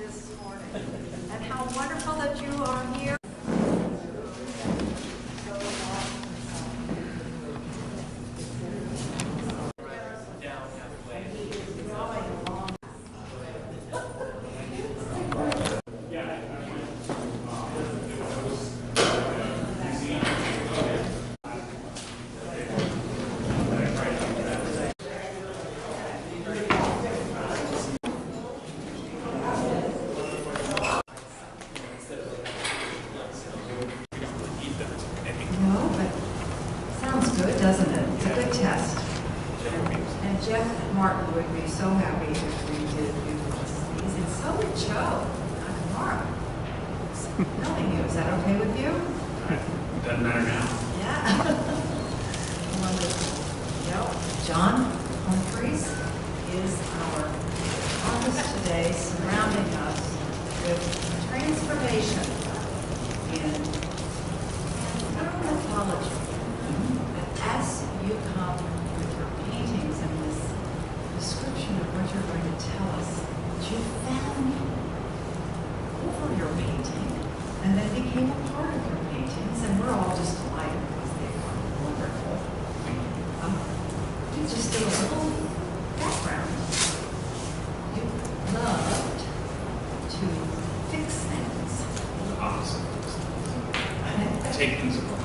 this morning. And how wonderful that you are here. Doesn't it? It's a good test. And Jeff Martin would be so happy if we did do this. And so would Joe Nakamura. Knowing you, is that okay with you? Doesn't matter now. Yeah. Wonderful. John Humphries is our artist today, surrounding us with transformation in mythology. As you come with your paintings and this description of what you're going to tell us, that you found over your painting and then became a part of your paintings, and we're all just delighted because they are wonderful. You just do a little background. You loved to fix things. The opposite. Take things apart.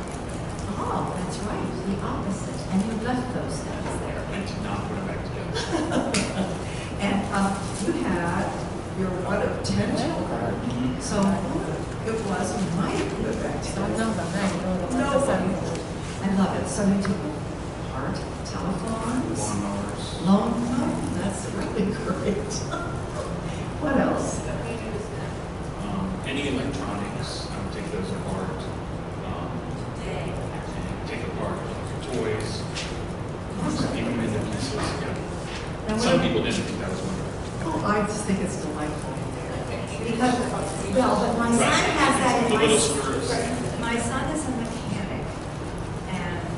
Oh, that's right, the opposite. And you left those things there. I did not put them back together. And you had your one of 10 children. So it was, you might have put it back together. No. I love it. So you took apart telephones. Lawnmowers. That's really great. What else? Any electronics, I would take those apart. Take apart toys, even in the pieces. Yeah. Some people didn't think that was wonderful. Oh, I just think it's delightful. Because, well, but my son has that in my son is a mechanic, and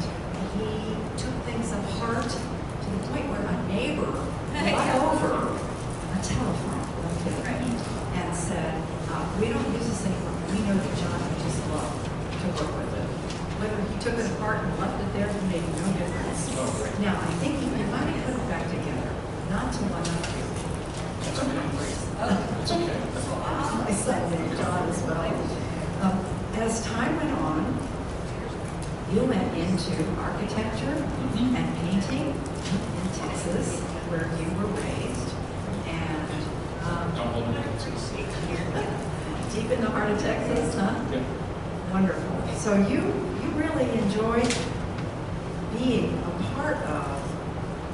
he took things apart to the point where a neighbor brought over a telephone and said, we don't use this anymore. We know that John would just love to work with it. Whether he took it apart and left it there made no difference. Now, I think he might have put it back together, not to one up you. That's okay. That's okay. My son named John as well. As time went on, you went into architecture and painting in Texas, where you were raised, and Don't hold me to deep in the heart of Texas, huh? Yeah. Wonderful. So you really enjoyed being a part of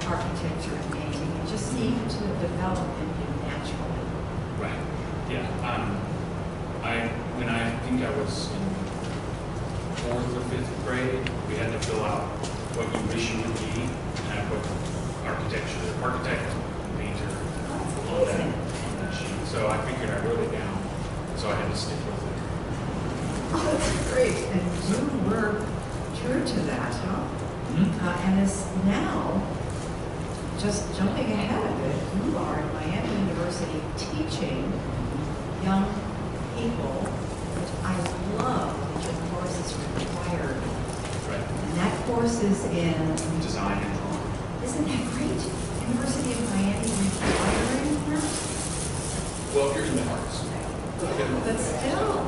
architecture and painting. It just seemed to develop in you naturally. Right. Yeah. When I think I was in 4th or 5th grade, we had to fill out what you wish you would be, and I put architect, painter on that sheet. So I figured I wrote it down, so I had to stick with it. Oh, that's great. And you were true to that, huh? And is now, just jumping ahead of it, you are at Miami University teaching young people, which I love that your course is required. Right. And that course is in Design and drawing. Isn't that great? University of Miami requiring that? Well, if you're in the arts. But still.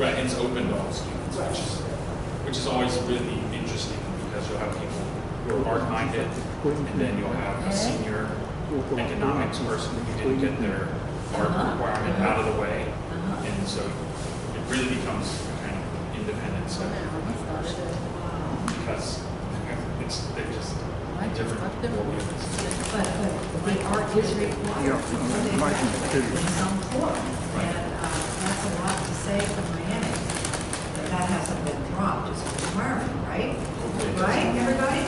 Right, it's open to all students, which is always really interesting because you'll have people who are art-minded, and then you'll have a senior economics person who didn't get their art requirement out of the way, and so it really becomes kind of independent stuff because they're just different worldviews. But the art is required in some form, and that's a lot to say for Miami. That hasn't been dropped as a requirement, right? Right, everybody?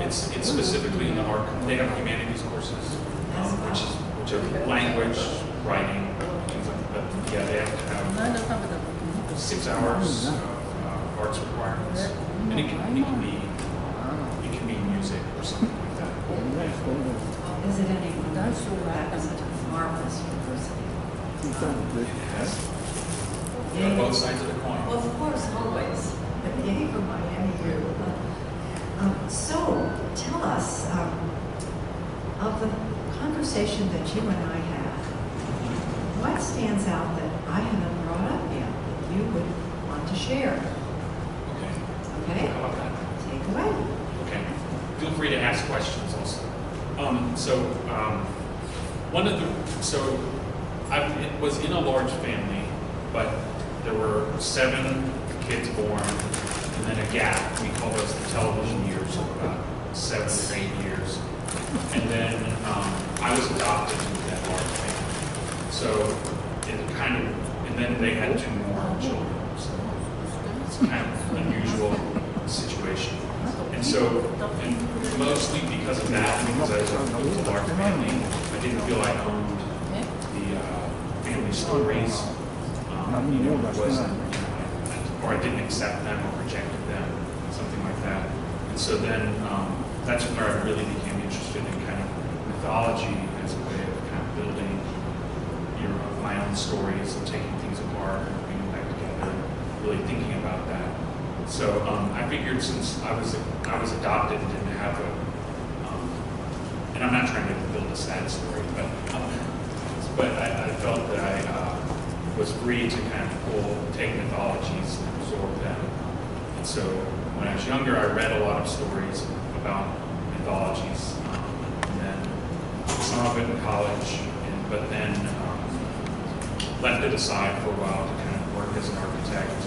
It's specifically in the art. They have humanities courses, which are language, writing, things like that. But yeah, they have to have 6 hours arts requirements, and it can be music or something like that. Is it any that is such a marvelous university. On both sides of the coin. Well, of course, always. But yay for Miami U. So, tell us, of the conversation that you and I had, what stands out that I haven't brought up yet that you would want to share? Okay. Okay? How about that? Take away. Okay. Feel free to ask questions also. I was in a large family, but there were 7 kids born, and then a gap. We call those the television years of about 7 to 8 years. And then I was adopted into that large family. So it kind of, and then they had 2 more children. So it's kind of an unusual situation. And so, and mostly because of that, because I was a large family, I didn't feel I owned the family stories. Or I didn't accept them or rejected them, something like that. And so then that's where I really became interested in kind of mythology as a way of kind of building my own stories and taking things apart and bringing them back together, really thinking about that. So I figured since I was adopted and didn't have and I'm not trying to build a sad story, but I felt that I was free to kind of take mythologies and absorb them. And so when I was younger, I read a lot of stories about mythologies, and then some of it in college, but then left it aside for a while to kind of work as an architect,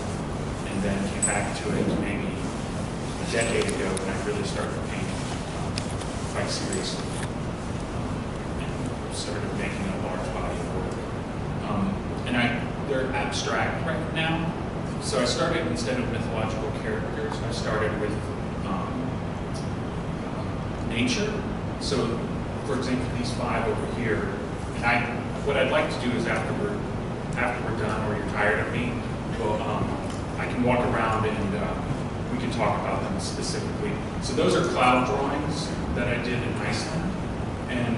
and then came back to it maybe a decade ago when I really started painting quite seriously, and started making a large body of work. And they're abstract right now. So I started, instead of mythological characters, I started with nature. So, for example, these 5 over here, and what I'd like to do is after we're done, or you're tired of me, well, I can walk around and we can talk about them specifically. So those are cloud drawings that I did in Iceland. And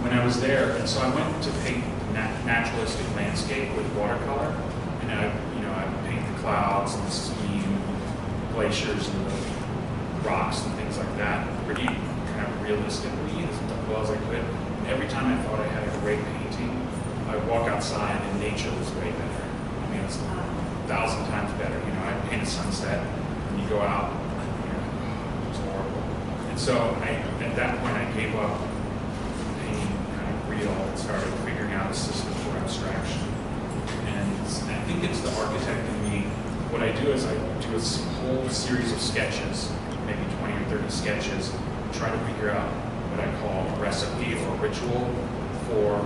when I was there, and so I went to paint naturalistic landscape with watercolor, and I paint the clouds and the steam, glaciers and the rocks and things like that, pretty kind of realistically as well as I could. And every time I thought I had a great painting, I would walk outside and nature was way better. I mean, it's 1,000 times better. I paint a sunset and you go out, it's horrible. And so at that point I gave up painting kind of real and started figuring out a system for abstraction. And I think it's the architect in me. What I do is I do a whole series of sketches, maybe 20 or 30 sketches, and try to figure out what I call a recipe or a ritual for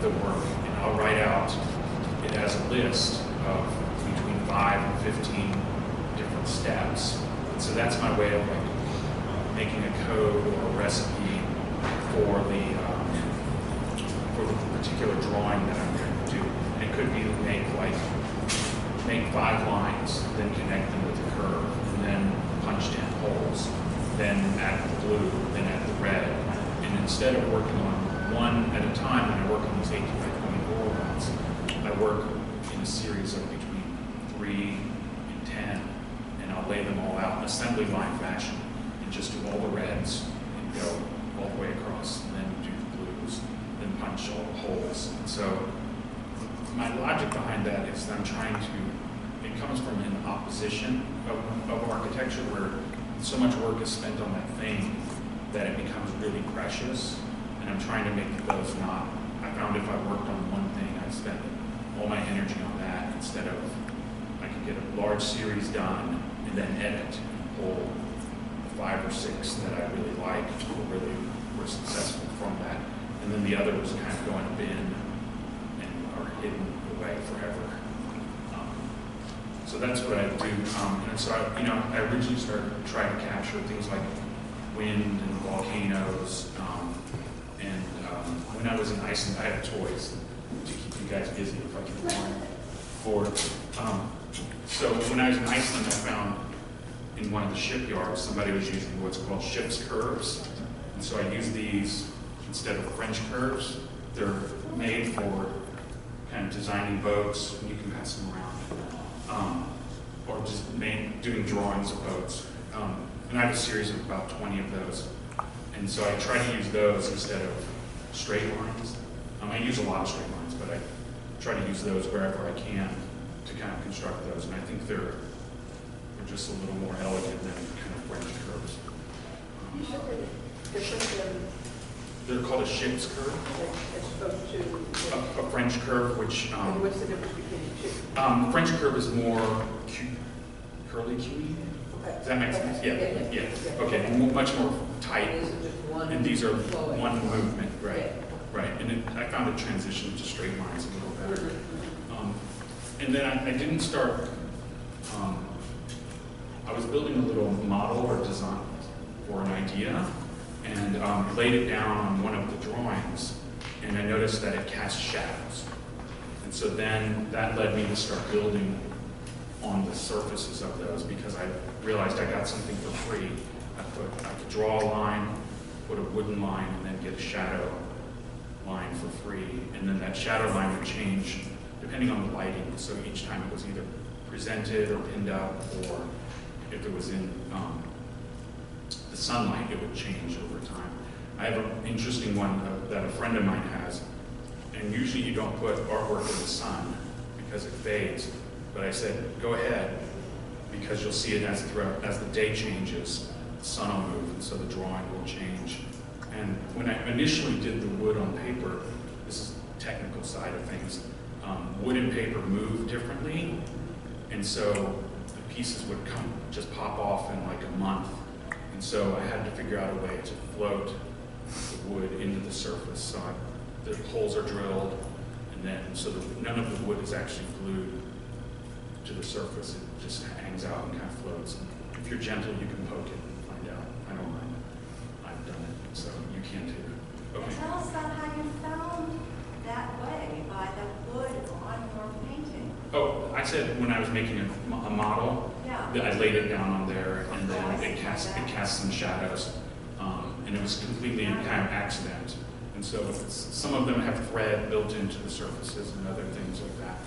the work. And I'll write out it as a list of between 5 and 15 different steps. And so that's my way of making a code or a recipe for the particular drawing that I'm going to do. And it could be make 5 lines, then connect them with a curve, and then punched in holes, then add the blue, then add the red. And instead of working on one at a time, when I work on these 18 by 24 ones, I work in a series of between 3 and 10, and I'll lay them all out in assembly line fashion, and just do all the reds, and go all the way across, and then do the blues, then punch all the holes. And so my logic behind that is that I'm trying to, it comes from an opposition of architecture where so much work is spent on that thing that it becomes really precious, and I'm trying to make those not. I found if I worked on one thing, I'd spend all my energy on that instead of, I could get a large series done and then edit and pull 5 or 6 that I really liked or really were successful from that. And then the other was kind of go in a bin and are hidden away forever. So that's what I do. And so I originally started trying to capture things like wind and volcanoes. And when I was in Iceland, I had toys to keep you guys busy if I can afford. So when I was in Iceland, I found in one of the shipyards somebody was using what's called ship's curves. And so I used these and instead of French curves. They're made for kind of designing boats, and you can pass them around, or just doing drawings of boats. And I have a series of about 20 of those. And so I try to use those instead of straight lines. I use a lot of straight lines, but I try to use those wherever I can to kind of construct those. And I think they're just a little more elegant than kind of French curves. You should be different They're called a ship's curve, as opposed to. a French curve, which What's the difference between the two? the French curve is more curly cuey. Okay. Does that make sense? Okay. Yeah. Yeah. Okay, and much more It tight. isn't just one. And these are flowing. one movement, right? Yeah. Right. And I found the transition to straight lines a little better. Mhm. And then I didn't start. I was building a little model or design for an idea, and laid it down on one of the drawings, and I noticed that it cast shadows. And so then that led me to start building on the surfaces of those, because I realized I got something for free. I could draw a line, put a wooden line, and then get a shadow line for free. And then that shadow line would change depending on the lighting. So each time it was either presented or pinned up, or if it was in the sunlight, it would change over time. I have an interesting one that a friend of mine has, and usually you don't put artwork in the sun because it fades, but I said, go ahead, because you'll see it as the day changes, the sun will move, and so the drawing will change. And when I initially did the wood on paper, this is the technical side of things, wood and paper move differently, and so the pieces would just pop off in like a month. And so I had to figure out a way to float the wood into the surface. So the holes are drilled, and then so none of the wood is actually glued to the surface. It just hangs out and kind of floats. And if you're gentle, you can poke it and find out. I don't mind. I've done it, so you can too. Okay. Tell us about how you found that way, by the wood on your painting. Oh, I said when I was making a model, Yeah. that I laid it down on there, and then it cast some shadows, and it was completely kind of accident. And so some of them have thread built into the surfaces and other things like that.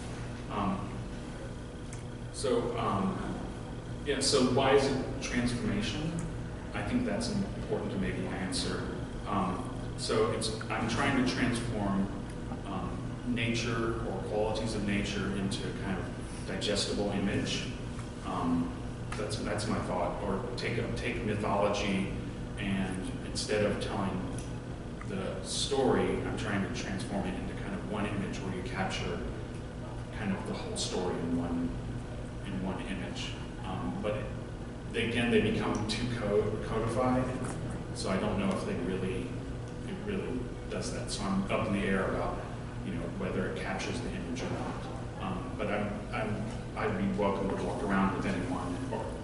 Yeah. So why is it transformation? I think that's important to maybe answer. So I'm trying to transform nature or qualities of nature into kind of digestible image. That's my thought. Or take mythology, and instead of telling the story, I'm trying to transform it into kind of one image where you capture kind of the whole story in one image. But they become too codified, so I don't know if it really does that. So I'm up in the air about whether it captures the image or not. But I'd be welcome to walk around with anyone,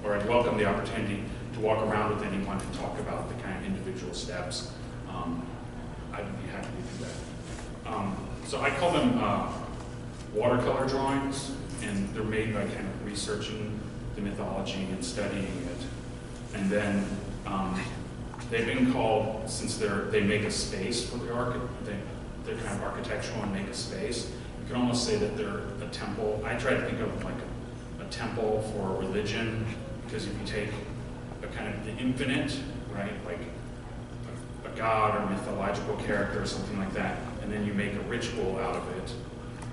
or I'd welcome the opportunity to walk around with anyone and talk about the kind of individual steps. I'd be happy to do that. So I call them watercolor drawings, and they're made by kind of researching the mythology and studying it. And then they've been called, since they make a space for the they're kind of architectural and make a space. You can almost say that they're a temple. I try to think of like a temple for a religion, because if you take a kind of the infinite, right, like a god or mythological character or something like that, and then you make a ritual out of it,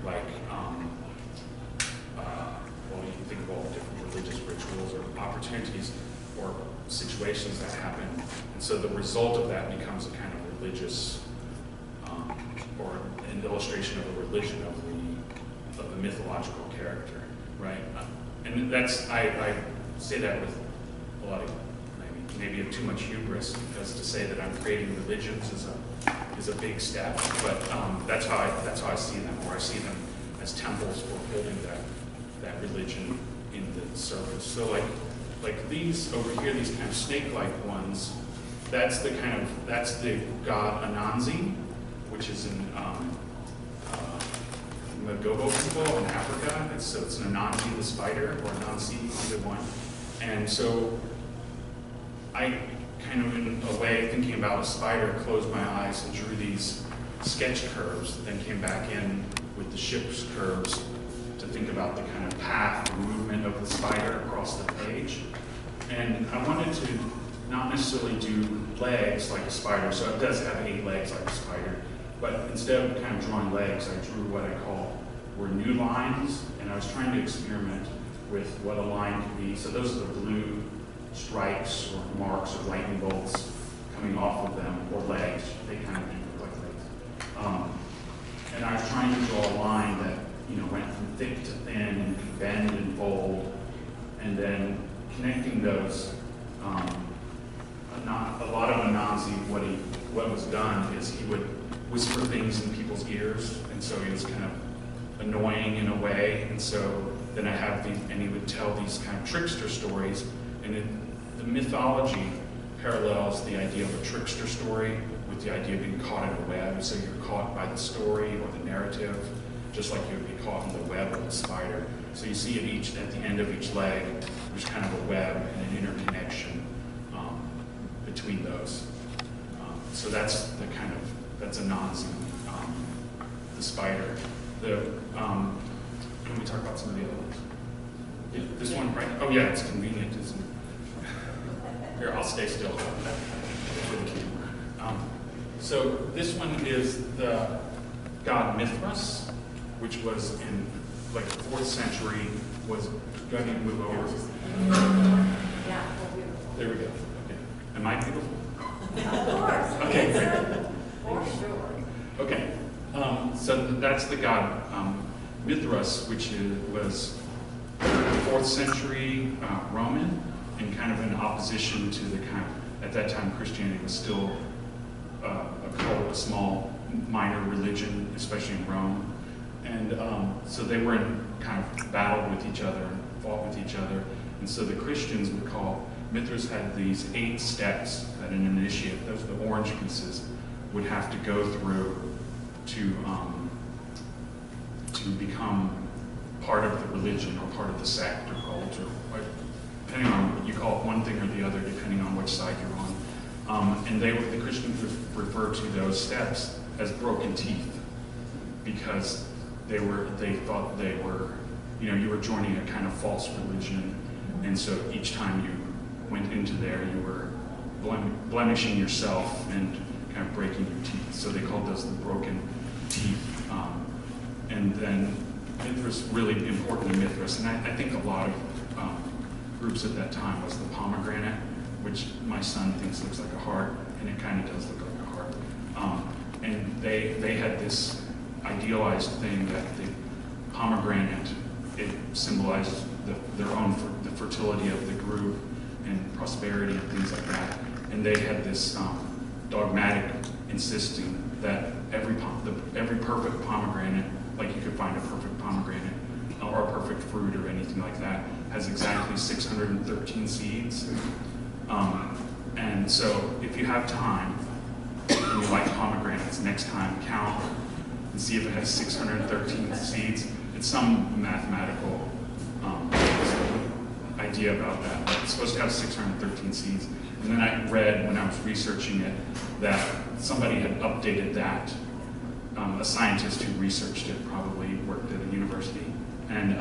like, you can think of all the different religious rituals or opportunities or situations that happen, and so the result of that becomes a kind of religious, or an illustration of a religion of the mythological character, right? And that's, I say that with a lot of, maybe too much hubris, because to say that I'm creating religions is a big step, but that's how I see them, or I see them as temples for holding that religion in the surface. So like these over here, these kind of snake-like ones, that's the god Anansi, which is in Magobo people in Africa. It's an Anansi the spider, or Anansi, either one. And so I kind of in a way, thinking about a spider, closed my eyes and drew these sketch curves, then came back in with the ship's curves to think about the kind of path or movement of the spider across the page. And I wanted to not necessarily do legs like a spider, so it does have 8 legs like a spider, but instead of kind of drawing legs, I drew what I were new lines, and I was trying to experiment with what a line could be. So those are the blue stripes or marks or lightning bolts coming off of them, or legs. They kind of do look like legs. And I was trying to draw a line that, you know, went from thick to thin and could bend and fold, and then connecting those. A lot of Anansi, what was done is he would whisper things in people's ears, and so he was kind of annoying in a way, and so then I have these, and he would tell these kind of trickster stories, and the mythology parallels the idea of a trickster story with the idea of being caught in a web. So you're caught by the story or the narrative, just like you would be caught in the web of a spider. So you see at the end of each leg, there's kind of a web and an interconnection between those. So that's Anansi, the spider. Can we talk about some of the other ones? Yeah, this one, right? Oh yeah, it's convenient, isn't it? Here, I'll stay still for the camera. So this one is the god Mithras, which was in like the 4th century, was going to move over. Yeah. There we go. Okay. Am I beautiful? Of course. Okay, great. For sure. Okay. So that's the god Mithras, which was 4th century Roman, and kind of in opposition to the kind of, at that time Christianity was still a cult, a small minor religion, especially in Rome. And so they were in kind of battle with each other, and fought with each other. And so the Christians would call, Mithras had these 8 steps that an initiate, those are the orange pieces, would have to go through to become part of the religion or part of the sect or cult, or depending on what you call it, one thing or the other, depending on which side you're on. And the Christians refer to those steps as broken teeth, because they thought they were, you know, you were joining a kind of false religion, and so each time you went into there, you were blemishing yourself and kind of breaking your teeth. So they called those the broken teeth. And then Mithras, really important to Mithras, and I think a lot of groups at that time was the pomegranate, which my son thinks looks like a heart, and it kind of does look like a heart. And they had this idealized thing that the pomegranate, it symbolized the fertility of the group and prosperity and things like that. And they had this dogmatic insisting that every perfect pomegranate, like you could find a perfect pomegranate or a perfect fruit or anything like that, has exactly 613 seeds. And so if you have time and you like pomegranates, next time count and see if it has 613 seeds. It's some mathematical idea about that. But it's supposed to have 613 seeds. And then I read, when I was researching it, that somebody had updated that. A scientist who researched it, probably worked at a university, and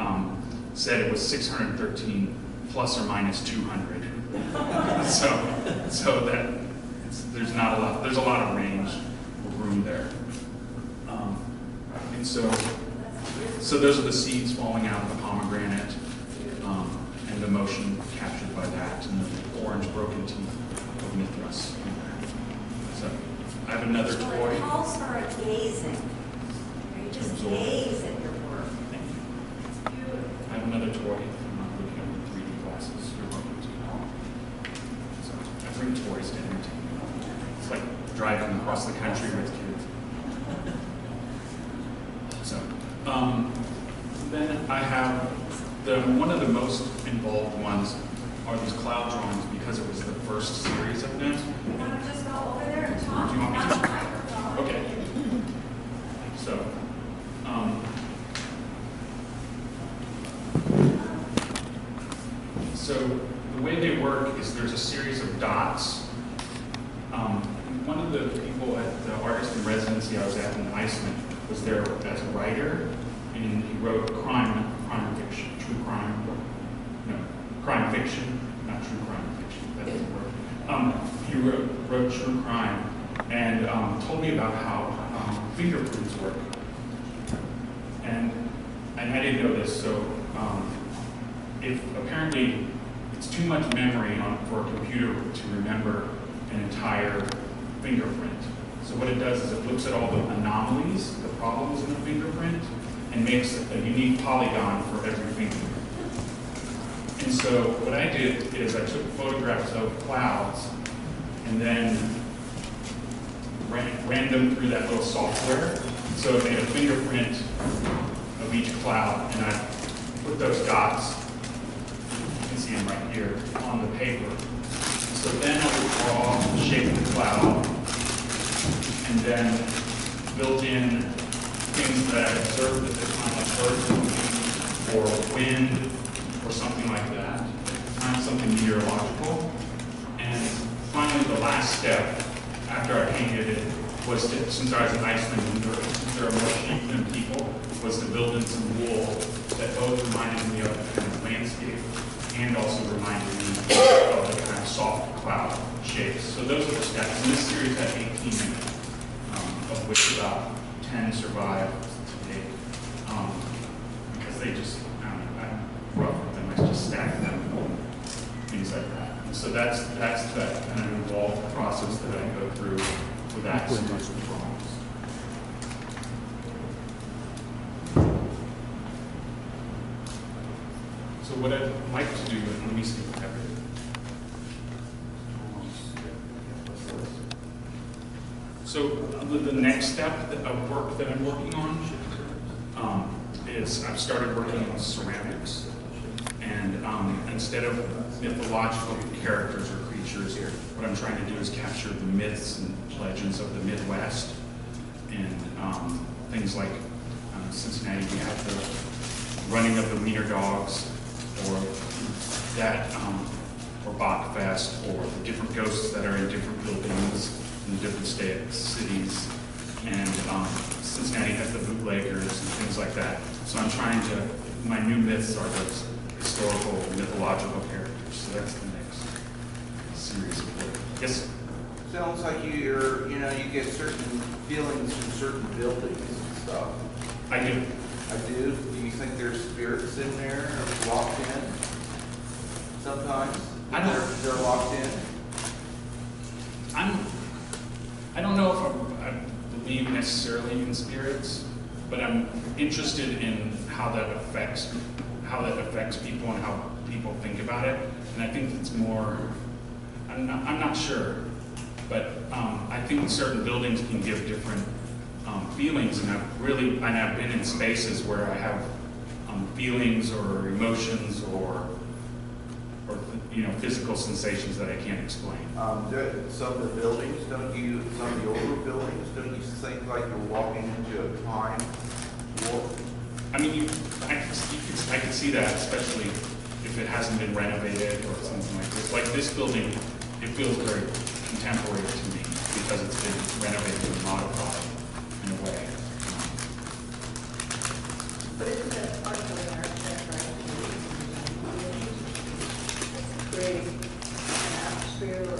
said it was 613 plus or minus 200. so that there's a lot of range of room there. And so those are the seeds falling out of the pomegranate, and the motion captured by that, and the orange broken teeth of Mithras. So I have another So toy. it calls for a gazing. You just gaze at your work. Thank you. It's beautiful. I have another toy. I'm not looking at the 3D glasses. You're welcome to. So I bring toys to entertain you. It's like driving across the country with kids. So then I have one of the most involved ones are these cloud drawings, because it was the first series of them. You want to just go over there and talk? Do you want me to? Not a microphone. Okay. So the way they work is there's a series of dots residency I was at in Iceland, was there as a writer, and he wrote crime fiction, true crime, no, crime fiction, not true crime fiction, that doesn't work. He wrote true crime, and told me about how fingerprints work. And I didn't know this, so if apparently it's too much memory for a computer to remember an entire fingerprint. So what it does is it looks at all the anomalies, the problems in the fingerprint, and makes a unique polygon for every fingerprint. And so what I did is I took photographs of clouds and then ran them through that little software. So it made a fingerprint of each cloud, and I put those dots, you can see them right here, on the paper. So then I would draw the shape of the cloud, and then built in things that I observed at the time, like birds or wind or something like that, something meteorological. And finally, the last step after I painted it was to, since I was in Iceland, there are more sheep than people, was to build in some wool that both reminded me of kind of landscape and also reminded me of the kind of soft cloud shapes. So those are the steps. And this series had 18 in it, of which about 10 survived to date. Because they just, I'm rough with them, I just stack them, things like that. And so that's that kind of involved process that I go through with that series of drawings. So what I'd like to do, let me see if I have it. So the next step of work that I'm working on is I've started working on ceramics. And instead of mythological characters or creatures, what I'm trying to do is capture the myths and legends of the Midwest. And things like Cincinnati, we have the running of the wiener dogs, or that, or Bachfest, or the different ghosts that are in different buildings in different cities. And Cincinnati has the bootleggers and things like that. So I'm trying to, my new myths are those historical, mythological characters. So that's the next series of work. Yes? Sounds like you get certain feelings from certain buildings and stuff. I do. I do. Do you think there's spirits in there locked in? Sometimes? They're locked in? I don't know if I believe necessarily in spirits, but I'm interested in how that affects people and how people think about it. And I think it's more, I'm not sure, but I think certain buildings can give different feelings, and I've been in spaces where I have feelings or emotions or physical sensations that I can't explain. Some of the buildings, some of the older buildings, don't you think like you're walking into a time warp? I mean, I can see that, especially if it hasn't been renovated or something like this. Like this building, it feels very contemporary to me because it's been renovated and modified in a way. But isn't that part of the architect, right? Create an atmosphere or a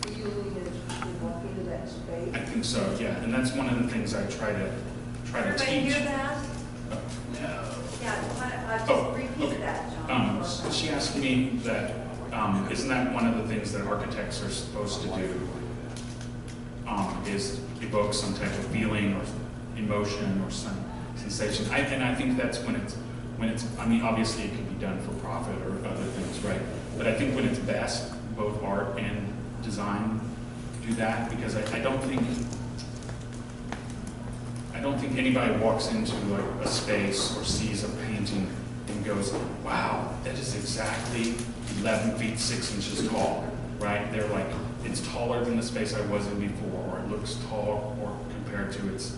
feeling as you walk into that space? I think so, yeah. And that's one of the things I try to Everybody teach. hear that? No. Yeah, just Oh, repeat okay. that, John. So she asked me that, isn't that one of the things that architects are supposed to do, is evoke some type of feeling or emotion or some sensation. And I think that's when it's, I mean, obviously it could be done for profit or other things, right? But I think when it's best, both art and design do that, because I don't think anybody walks into like a space or sees a painting and goes, wow, that is exactly 11 feet 6 inches tall, right? They're like, it's taller than the space I was in before, or it looks tall or compared to its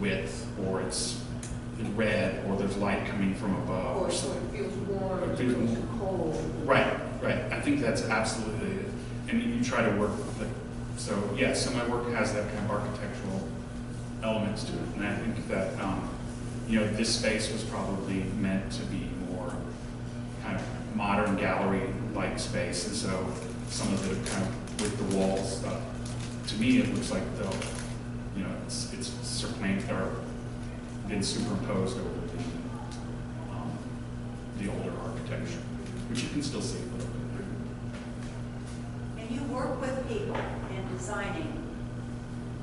width, or it's red, or there's light coming from above. Or so it feels warm, or it It feels feels cold. Right. I think that's absolutely it. And you try to work So yeah, so my work has that kind of architectural elements to it, and I think that you know, this space was probably meant to be more kind of modern gallery-like space, and so some of the kind of with the walls stuff, to me it looks like they'll, you know, it's supplanted or been superimposed over the older architecture, which you can still see a little bit. And you work with people in designing.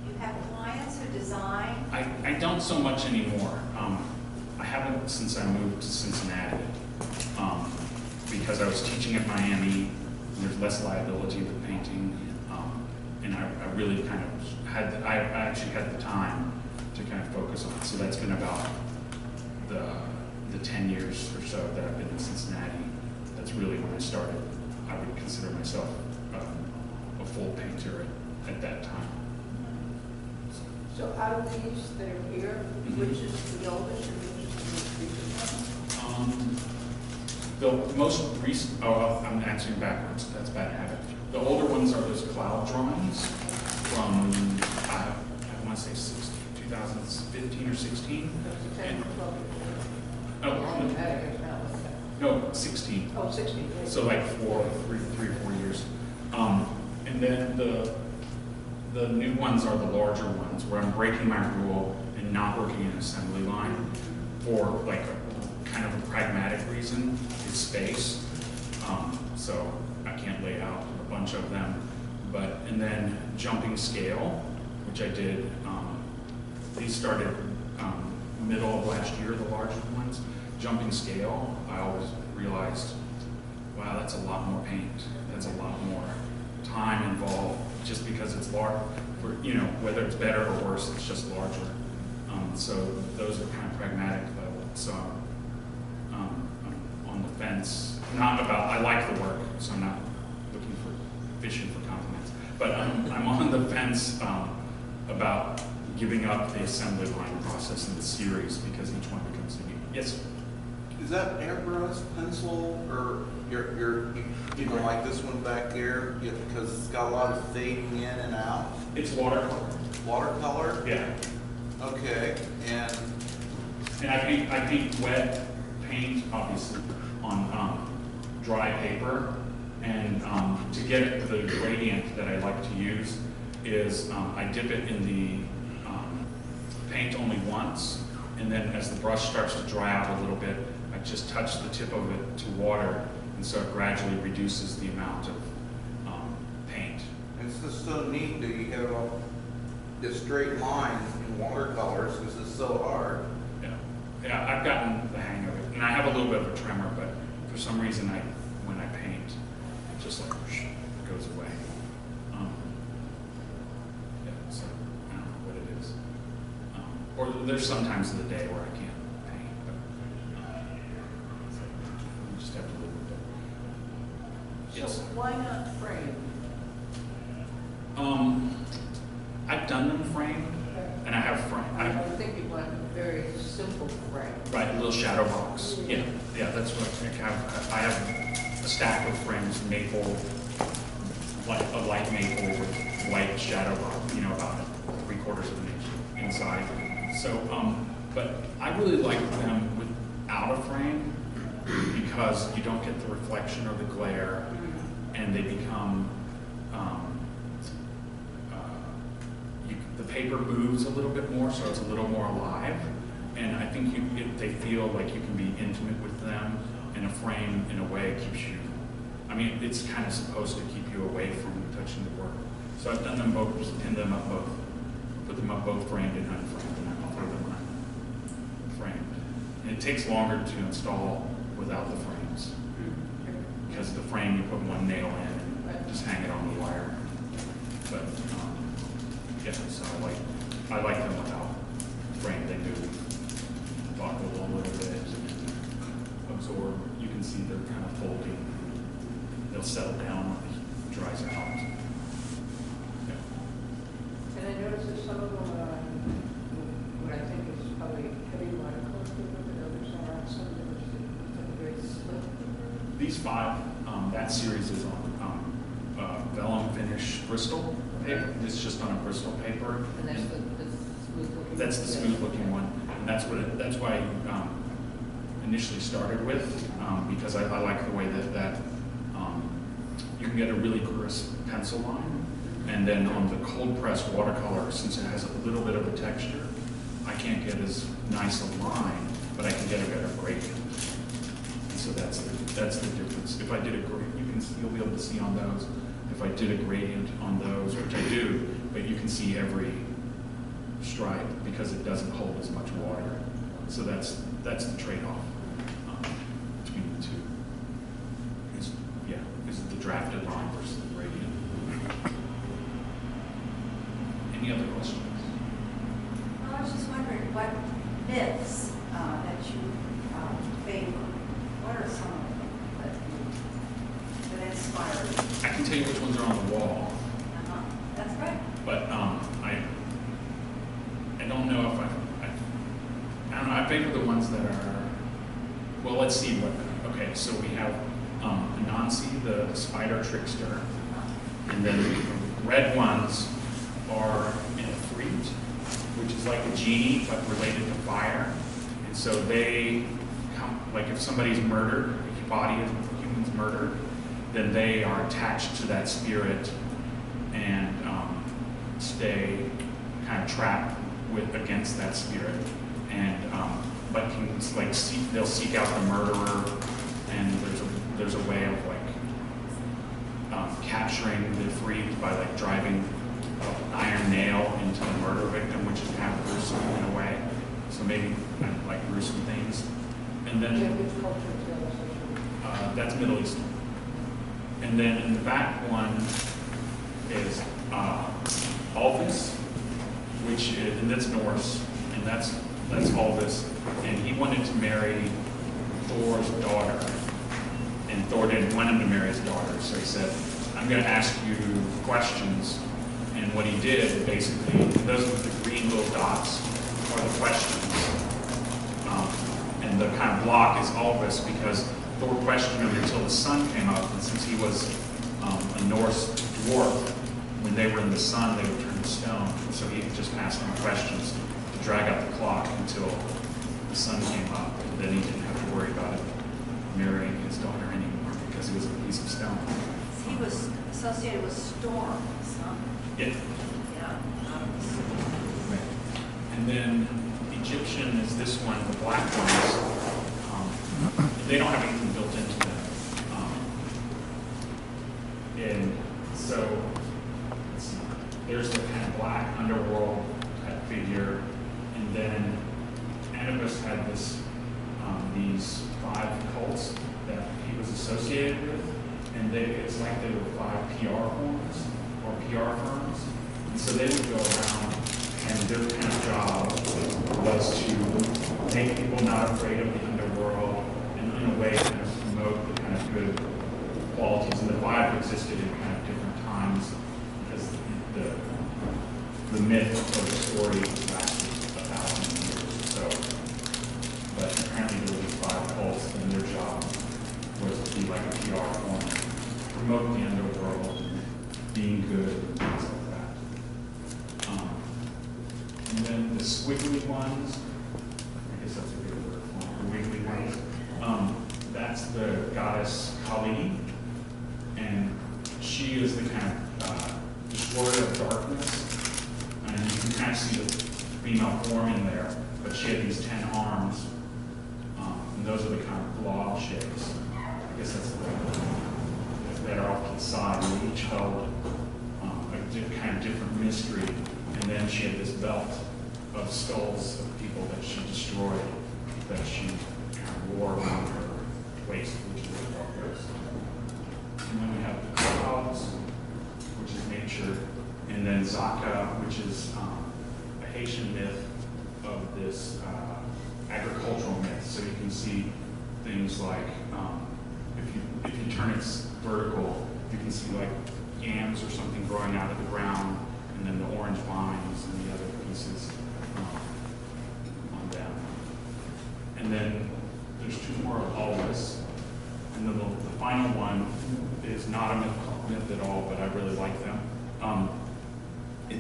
You have clients who design. I don't so much anymore. I haven't since I moved to Cincinnati, because I was teaching at Miami, and there's less liability with painting, and I really kind of had, I actually had the time to kind of focus on it. So that's been about the 10 years or so that I've been in Cincinnati. That's really when I started. I would consider myself a full painter at that time. So out of these that are here, which is the oldest and which is the most recent one? The most recent, oh, I'm answering backwards. That's bad habit. The older ones are those cloud drawings from, I want to say 2015 or 16. 10 or 12. No, 16. Oh, 16. So like 3 or 4 years. And then the new ones are the larger ones where I'm breaking my rule and not working in assembly line for like a kind of a pragmatic reason. It's space. So I can't lay out a bunch of them. And then jumping scale, which I did, these started middle of last year, the larger ones. Jumping scale, I always realized, wow, that's a lot more paint. That's a lot more time involved just because it's large. For, you know, whether it's better or worse, it's just larger. So those are kind of pragmatic level. So I'm on the fence. Not about, I like the work, so I'm not looking for fishing for compliments. But I'm on the fence about giving up the assembly line process in the series because each one becomes unique. Yes? Is that airbrush, pencil, or you know, like this one back here, because it's got a lot of fading in and out? It's watercolor. Watercolor? Yeah. Okay, and I paint wet paint, obviously, on dry paper. And to get the gradient that I like to use is I dip it in the paint only once, and then as the brush starts to dry out a little bit, I just touch the tip of it to water, and so it gradually reduces the amount of paint. it's just so neat that you have all the straight lines in watercolors because it's so hard. Yeah, I've gotten the hang of it, and I have a little bit of a tremor, but for some reason, when I paint, it just like whoosh, goes away. Yeah, so I don't know what it is. Or there's sometimes of the day where I can't paint, but so you just have to live with it. So Yes. why not frame? I've done them framed, and I have framed. I think you want a very simple frame. Right, a little shadow box. Yeah, that's what I have. I have a stack of frames, maple, like a light maple with white shadow box, you know, about 3/4 of an inch inside. So, but I really like them without a frame because you don't get the reflection or the glare, and they become, the paper moves a little bit more, so it's a little more alive. And I think they feel like you can be intimate with them, and a frame, in a way, keeps you, I mean, it's kind of supposed to keep you away from touching the work. So I've done them both, pinned them up both, put them up both framed and unframed, and I offer them unframed. And it takes longer to install without the frames, because the frame, you put one nail in and just hang it on the wire. But, yeah, so I like them without frame. They do buckle a little bit and absorb. You can see they're kind of folding. They'll settle down when it dries out. Yeah. And I noticed that some of them are on what I think is probably heavy watercolor paper, but others are on some that are very slick. These 5, that series is on vellum finish Bristol. paper. It's just on a Bristol paper. And that's the smooth looking? That's the smooth looking one. And that's why I initially started with, because I like the way that you can get a really crisp pencil line. And then on the cold press watercolor, since it has a little bit of a texture, I can't get as nice a line, but I can get a better gradient. And so that's the difference. If I did a gradient, you'll be able to see on those. If I did a gradient on those, which I do, but you can see every stripe because it doesn't hold as much water. So that's the trade-off between the two. Is it the drafted line versus the gradient? Any other questions? Well, I was just wondering what myths that you favor. What are some of them that inspire you? I can tell you which ones are on the wall, That's right. but I don't know if I don't know. I favor the ones that are. Well, let's see what. Okay, so we have Anansi, the spider trickster, and then the red ones are in a fruit, which is like a genie but related to fire. And so they come, like if somebody's murdered, if your body of a human's murdered, then they are attached to that spirit and stay kind of trapped against that spirit. And but can like they'll seek out the murderer, and there's a way of like capturing the freed by like driving an iron nail into the murder victim, which is kind of gruesome in a way. So maybe like gruesome things. And then Which culture is that? that's Middle Eastern. And then in the back one is Alvis, which is, and that's Norse, and that's Alvis, and he wanted to marry Thor's daughter, and Thor didn't want him to marry his daughter, so he said, I'm going to ask you questions. And what he did, basically, those with the green little dots are the questions. And the kind of block is Alvis because Thor questioned him until the sun came up, and since he was a Norse dwarf, when they were in the sun, they would turn to stone. And so he just asked them questions to drag out the clock until the sun came up, and then he didn't have to worry about it marrying his daughter anymore because he was a piece of stone. He was associated with storms, huh? Yeah. Yeah. And then Egyptian is this one, the black ones. They don't have anything built into them. And so let's see, there's the kind of black underworld type figure. And then Anubis had these 5 cults that he was associated with. And it's like they were 5 PR firms or PR firms. And so they would go around, and their kind of job was to make people not afraid of the underworld, and in a way kind of promote the kind of good qualities. And the 5 existed in kind of different times because the myth or the story lasted 1,000 years or so. But apparently there were these 5 cults, and their job was to be like a PR firm, promote the underworld, being good, things like that. And then the squiggly ones, I guess that's a good word for them, the wiggly ones. That's the goddess Kali, and she is the kind of destroyer of darkness. And you can kind of see the female form in there, but she had these 10 arms, and those are the kind of blob shapes. I guess that's that are off to the side, and they each held a kind of different mystery. And then she had this belt of skulls of people that she destroyed, that she kind of wore around her waist, which is what goes. And then we have the clouds, which is nature, and then Zaka, which is a Haitian myth of this agricultural myth. So you can see things like if you turn it vertical, you can see like yams or something growing out of the ground, and then the orange vines and the other pieces on down. And then there's 2 more of Alvis. And then the final one is not a myth at all, but I really like them.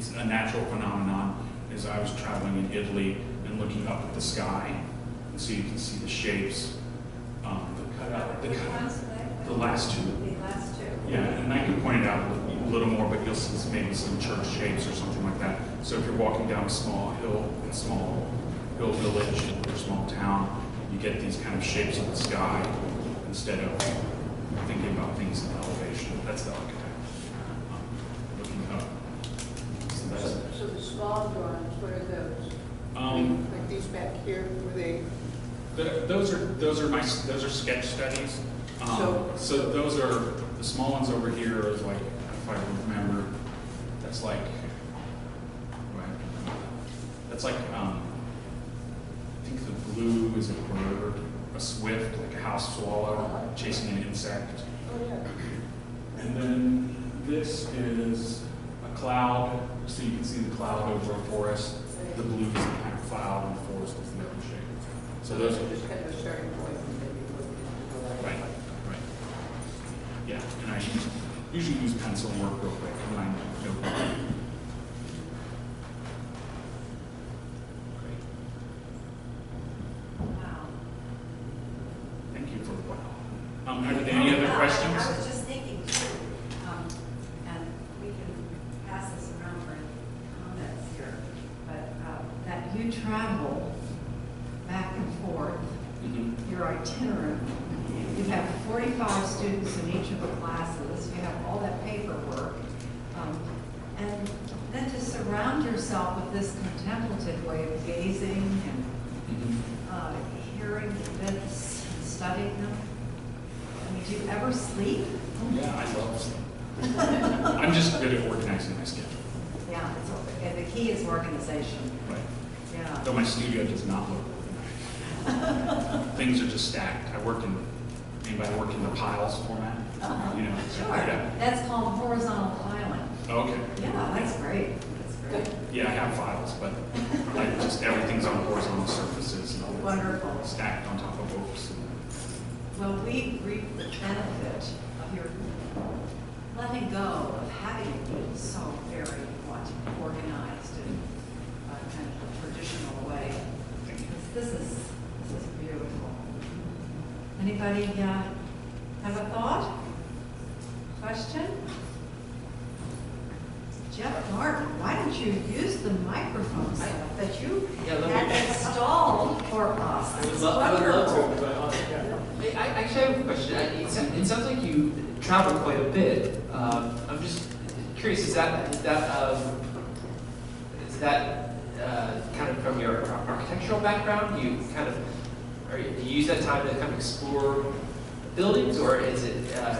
it's a natural phenomenon. As I was traveling in Italy and looking up at the sky, and so you can see the shapes, the last two. The last two. Yeah, and I can point it out a little more, but you'll see maybe some church shapes or something like that. So if you're walking down a small hill, village or small town, you get these kind of shapes of the sky instead of thinking about things in elevation. That's the architect looking up. So that's So the small drawings, what are those? Like these back here, were they? those are sketch studies. So those are the small ones over here is like, if I remember, that's like I think the blue is a bird, a swift, like a house swallow chasing an insect. Oh, yeah. And then this is a cloud, so you can see the cloud over a forest. The blue is the kind of cloud, and the forest is the other shape. So those are just kind of a starting point. right. Yeah, and I usually use pencil and work real quick when I know. Great. Wow. Thank you for the wow. Are there any other questions? I was just thinking too, and we can pass this around for comments here, but that you travel back and forth, your itinerary, you have 45 students in each of the classes, you have all that paperwork, and then to surround yourself with this contemplative way of gazing and hearing the myths and studying them. I mean, do you ever sleep? Yeah, I love sleep. I'm just good at organizing my schedule. Yeah, and the key is organization. Right. Yeah. Though my studio does not look organized. Things are just stacked. Anybody work in the piles format? You know. Sure. Yeah. That's called horizontal filing. Okay. Yeah, that's great. That's great. Yeah, I have files, but like just everything's on horizontal surfaces and all that. Wonderful. Stacked on top of books. Well, we reap the benefit of your letting go of having to be so very organized in kind of a traditional way. This is beautiful. Anybody have a thought? Question? Jeff Martin, why don't you use the microphone setup that you had installed for us? I This would is love wonderful. to, but I actually have a question. It sounds like you travel quite a bit. I'm just curious, is that kind of from your architectural background? Do you use that time to kind of explore buildings, or is it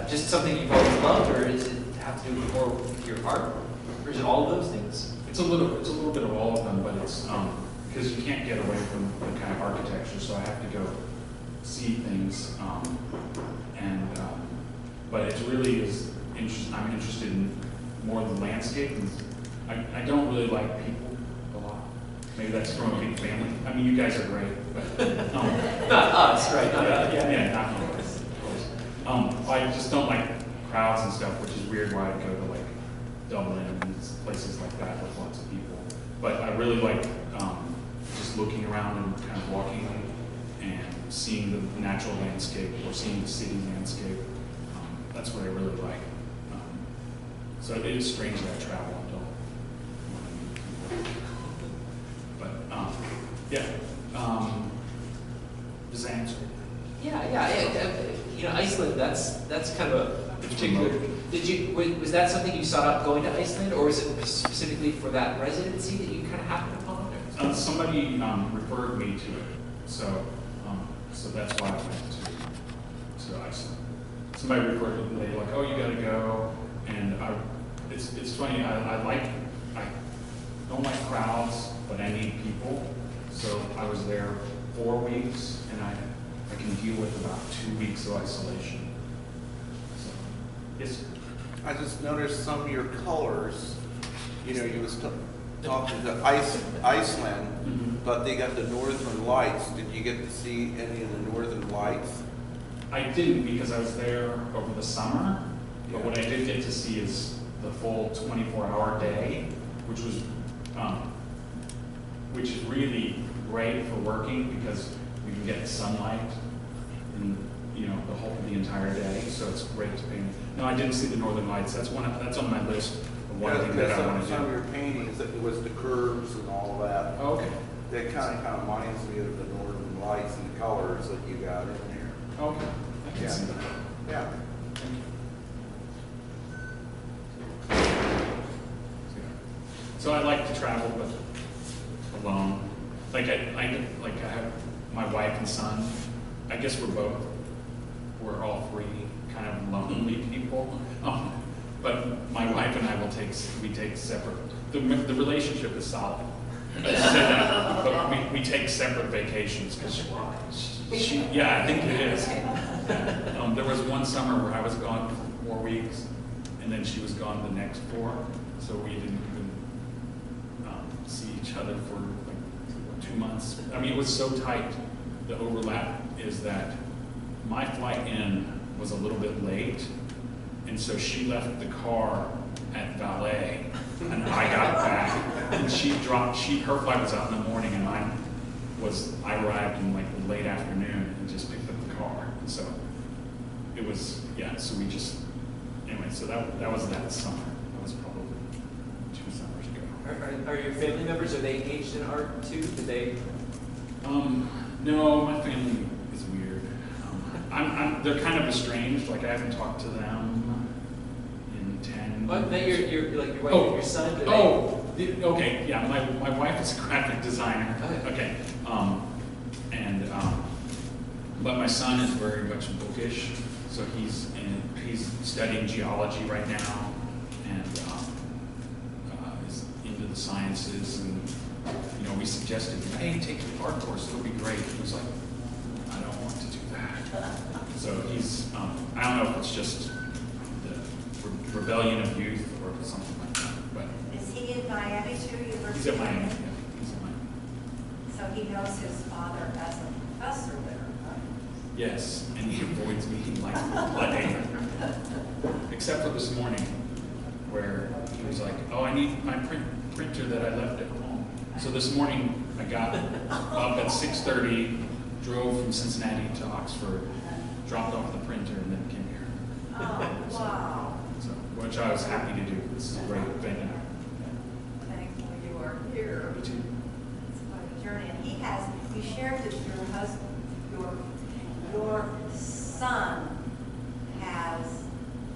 just something you've always loved, or does it have to do more with your art, or is it all of those things? It's a little bit of all of them, but it's because you can't get away from the kind of architecture, so I have to go see things, but it really is interesting. I'm interested in more of the landscape. And I don't really like people a lot. Maybe that's from a big family. I mean, you guys are great, but Not us, right? yeah, not me, of course. I just don't like crowds and stuff, which is weird. Why I go to like Dublin and places like that with lots of people. But I really like just looking around and kind of walking and seeing the natural landscape or seeing the city landscape. That's what I really like. So it is strange that I travel and don't. But yeah. Does that answer? Yeah. You know, Iceland. That's kind of a particular. Was that something you sought out going to Iceland, or was it specifically for that residency that you kind of happened upon? Somebody referred me to it, so that's why I went to Iceland. Somebody referred it, and they were like, "Oh, you got to go." And it's funny. I don't like crowds, but I need people. So I was there 4 weeks, and I can deal with about 2 weeks of isolation. So, yes. I just noticed some of your colors, you know, you was talking to Iceland, but they got the northern lights. Did you get to see any of the northern lights? I didn't because I was there over the summer, but Yeah. what I did get to see is the full 24-hour day, which is really great for working because we can get sunlight in, you know, the entire day, so it's great to paint. No, I didn't see the Northern Lights. That's on my list of one thing that I want to do. Some of your paintings, it was the curves and all of that. Oh, okay. That kind of reminds me of the Northern Lights and the colors that you got in there. Okay. I can see that. Yeah. So I like to travel, but alone. Like I have my wife and son. I guess we're all three kind of lonely people. But my wife and I we take separate. The relationship is solid. But we take separate vacations because yeah, I think it is. There was one summer where I was gone for 4 weeks, and then she was gone the next 4, so we didn't even see each other for like 2 months. I mean, it was so tight. The overlap is that my flight in was a little bit late, and so she left the car at valet, and I got back, and her flight was out in the morning, and I arrived in like the late afternoon and just picked up the car. And so it was, yeah, so we just, anyway, so that was that summer. That was probably 2 summers ago. Are your family members, are they engaged in art too? Did they? No, my family is weird. They're kind of estranged, like I haven't talked to them in 10. But then you're like your wife and your son. Okay, yeah. My wife is a graphic designer. Okay, but my son is very much bookish, so he's studying geology right now, and is into the sciences. And you know, we suggested, hey, take the art course; it'll be great. He was like, I don't want to do that. So he's, I don't know if it's just the rebellion of youth or something like that. But Is he in Miami too? he's at Miami. Yeah, he's at Miami. So he knows his father as a professor there, right? Yes, and he avoids me like the plague. Except for this morning, where he was like, "Oh, I need my printer that I left at home." So this morning, I got up at 6:30, drove from Cincinnati to Oxford, dropped off the printer, and then came here. Oh, wow. So, which I was happy to do. This is a great venue. Thankful you are here. Me too. It's quite a journey. And you shared that your husband, your son has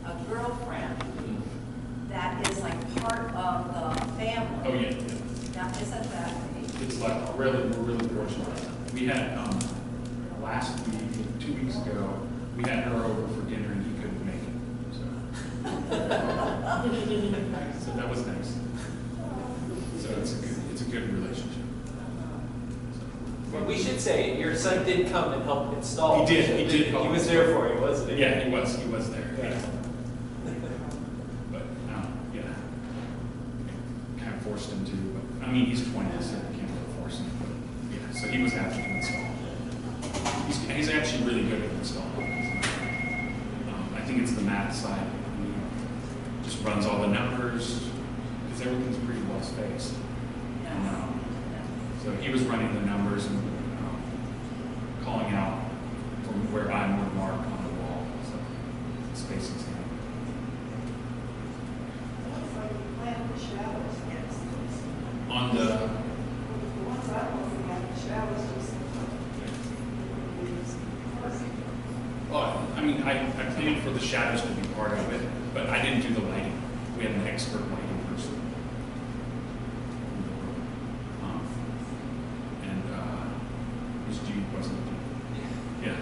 a girlfriend that is like part of the family. Oh yeah. Now, isn't that neat? It's like we're really fortunate. We had last week, 2 weeks ago, we had her over for dinner and he couldn't make it. So that was nice. So it's a good relationship. Well, we should say your son did come and help install. He did help. He was there for you, wasn't he? Yeah, he was there. Yeah. But yeah, kind of forced him to. But I mean, he's 20, so you can't really force him. But yeah, so he was happy to install. He's actually really good at installing. I think it's the math side. He just runs all the numbers because everything's pretty well spaced. And so he was running the numbers and calling out from where I would mark on the wall. So spacing's good. Looks like you planned the shadows against this. On the The ones I was looking at, the shadows just. well, I mean, I planned for the shadows to be part of it, but I didn't do the lighting. We had an expert lighting person. And it was Jude, wasn't it? Yeah.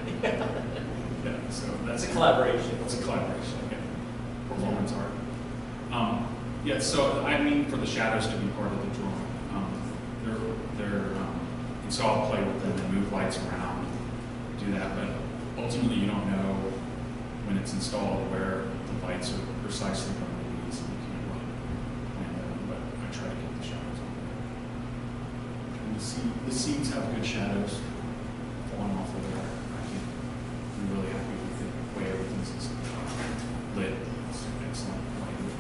Yeah, so that's It's a collaboration. It's a collaboration, okay. Performance art. Yeah, so I mean for the shadows to be part of the drawing. So I'll play with them and move lights around, do that, but ultimately you don't know when it's installed where the lights are precisely going to be, so you can't really plan them, but I try to get the shadows on there. And the seeds have good shadows falling off of there. I'm really happy with the way everything's lit. It's excellent lighting.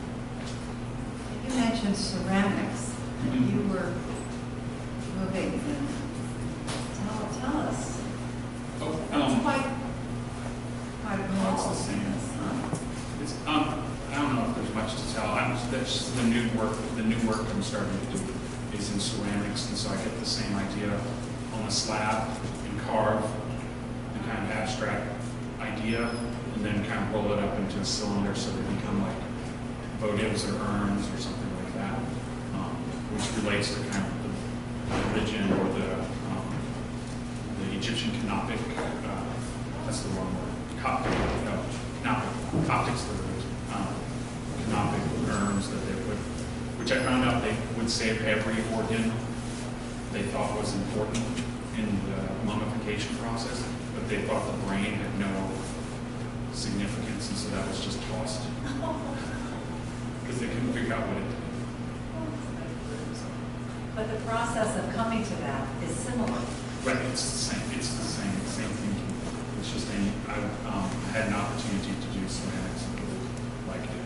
You mentioned mentioned ceramics. You were moving and tell us. Oh, That's quite a Oh, it's call. the same. Huh? It's, I don't know if there's much to tell. That's just the new work I'm starting to do is in ceramics, and so I get the same idea on a slab and carve and kind of abstract idea, and then kind of roll it up into a cylinder so they become like votives or urns or something like that, which relates to kind of the religion or the Egyptian canopic. That's the wrong word. Coptic, no, canopic. Coptic's the word. Canopic urns that they put, which I found out they would save every organ they thought was important in the mummification process, but they thought the brain had no significance, and so that was just tossed because they couldn't figure out what it did. But the process of coming to that is similar. Right, it's the same. It's the same thinking. It's just I had an opportunity to do ceramics and really liked it,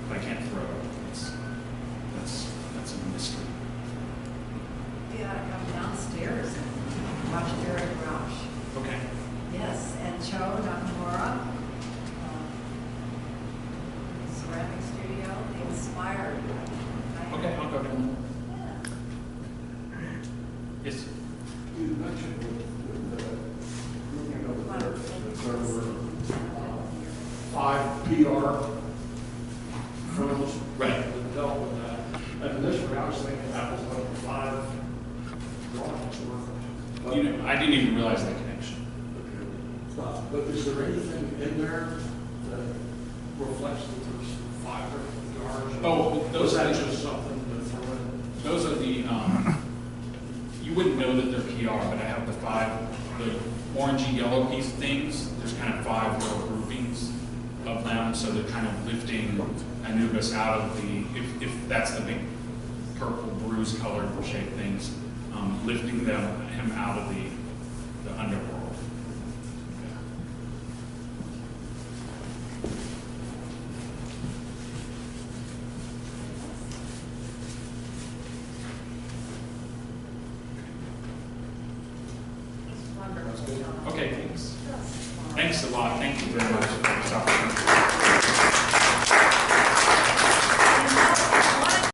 but I can't throw it. That's a mystery. You ought to come downstairs and watch Derek Rausch. Okay. Yes, and Cho Nakamura, ceramic studio, inspired. Okay, I'll go down. Yeah. Yes. You mentioned with looking over there, that there were 5 PR firms Right. that dealt with that. And initially, I was thinking that was like 5 drawings worth. But, You know, I didn't even realize that connection. but is there anything in there that reflects that there's 5 different yards? Oh, those Was that are- just something to throw in? Those are the, you wouldn't know that they're PR, but I have the 5, the orangey yellow piece things. There's kind of 5 little groupings of them, so they're kind of lifting Anubis out of the, if that's the big purple bruise colored shaped things, lifting him out of the underworld. Yeah. It's wonderful. Okay, thanks. Just Thanks a lot. Thank you very much.